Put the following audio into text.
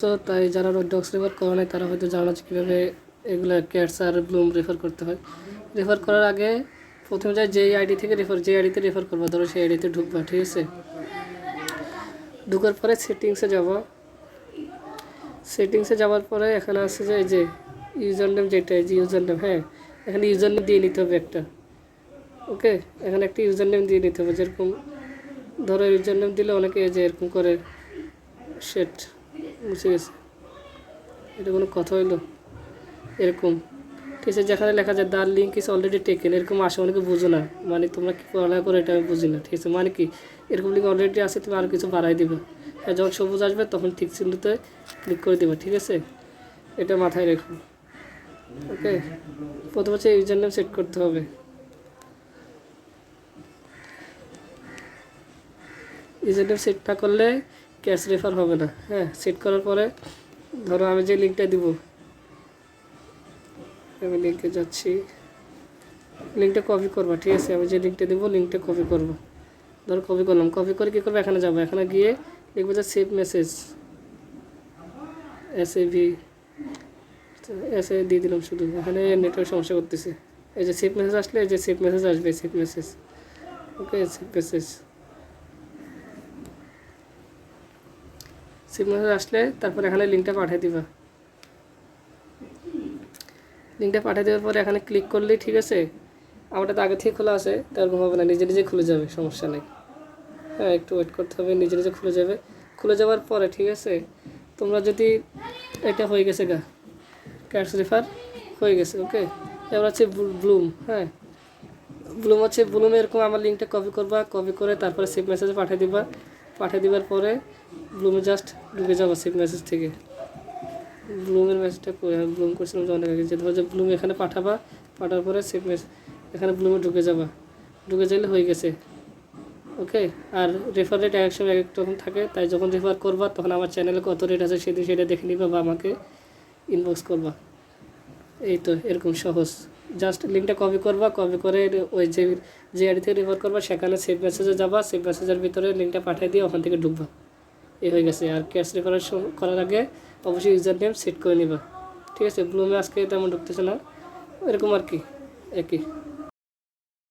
তো তাই যারা ডক্স রেফার করে নাই তারা হয়তো জানা কীভাবে এগুলো ক্যাটস আর ব্লুম রেফার করতে হয়। রেফার করার আগে প্রথমে যায় যেই আইডি থেকে যে আইডিতে রেফার করবো, ধরো সেই আইডিতে ঢুকবা, ঠিক আছে। ঢুকার পরে সেটিংসে যাব। সেটিংসে যাওয়ার পরে এখানে আছে যে এই যে ইউজার নেম, যেটা এই যে ইউজার নেম, হ্যাঁ এখানে ইউজার নেম দিয়ে নিতে হবে একটা। ওকে, এখানে একটা ইউজার নেম দিয়ে নিতে হবে, যেরকম ধরো ইউজার নেম দিলে অনেকে যে এরকম করে সেট মুছে গেছে, এটা কোনো কথা হইলো, এরকম ঠিক আছে। যেখানে লেখা যায় the link is already taken, এরকম আসে, অনেকে বুঝো না, মানে তোমরা কী পড়ালেখা করে এটা আমি বুঝি না, ঠিক আছে। মানে কি এরকম লিঙ্ক অলরেডি আছে, তুমি আরও কিছু বাড়াই দিবে, হ্যাঁ যখন সবুজ আসবে তখন ঠিক চিহ্নতে ক্লিক করে দেবে, ঠিক আছে। এটা মাথায় রেখো। ওকে, প্রথম হচ্ছে ইউজার নেম সেট করতে হবে। ইউজার নেম সেট না করলে ক্যাশ রেফার হবে না। হ্যাঁ, সেট করার পরে ধরো আমি যে লিঙ্কটা দিব, আমি লিঙ্কে যাচ্ছি, লিঙ্কটা কপি করবা, ঠিক আছে। আমি যে লিঙ্কটা দিব লিঙ্কটা কপি করব, ধরো কপি করলাম। কপি করে কী করবো, এখানে যাবো, এখানে গিয়ে লিখবো যে সেভ মেসেজ, এসে দিয়ে দিলাম শুধু, এখানে নেটওয়ার্ক সমস্যা করতেছে। এই যে সেভ মেসেজ আসলে এই যে সেভ মেসেজ আসবে, সেভ মেসেজ। ওকে, সেভ মেসেজ, সেভ মেসেজ আসলে তারপর এখানে লিঙ্কটা পাঠিয়ে দিবা। লিঙ্কটা পাঠিয়ে দেওয়ার পরে এখানে ক্লিক করলেই, ঠিক আছে। আমারটা তো আগে থেকে খোলা আছে, এরকম হবে না, নিজে নিজে খুলে যাবে, সমস্যা নেই। হ্যাঁ, একটু ওয়েট করতে হবে, নিজে নিজে খুলে যাবে। খুলে যাওয়ার পরে, ঠিক আছে, তোমরা যদি এটা হয়ে গেছে গা, ক্যাটস রেফার হয়ে গেছে। ওকে, এবার হচ্ছে ব্লুম। হ্যাঁ, ব্লুম হচ্ছে, ব্লুমে এরকম আমার লিঙ্কটা কপি করবা, কপি করে তারপরে সেভ মেসেজে পাঠিয়ে দিবা। পাঠিয়ে দেওয়ার পরে ব্লুমে জাস্ট ঢুকে যাবো সেভ মেসেজ থেকে। ব্লুমের মেসেজটা ব্লুম করছিলাম যে অনেক আগে, যে ধরো যে ব্লুম এখানে পাঠাবা, পাঠার পরে সেভ মেসেজ এখানে ব্লুমে ঢুকে যাবা, ঢুকে গেলে হয়ে গেছে। ওকে, আর রেফার রেট এক সময় এক রকম থাকে, তাই যখন রেফার করবা তখন আমার চ্যানেলে কত রেট আছে সেদিন সেটা দেখে নিবা বা আমাকে ইনবক্স করবা। এই তো, এরকম সহজ। জাস্ট লিঙ্কটা কপি করবা, কপি করে ওই যে আইডি থেকে রেফার করবা সেখানে সেভ মেসেজে যাবা, সেভ মেসেজের ভিতরে লিঙ্কটা পাঠিয়ে দিয়ে ওখান থেকে ঢুকবা, এই হয়ে গেছে। আর ক্যাশ রেফার করার আগে অবশ্যই ইউজার নেম সেট করে নিবা, ঠিক আছে। ব্লুমে আজকে তেমন ঢুকতেছে না, এরকম আর কি, একই।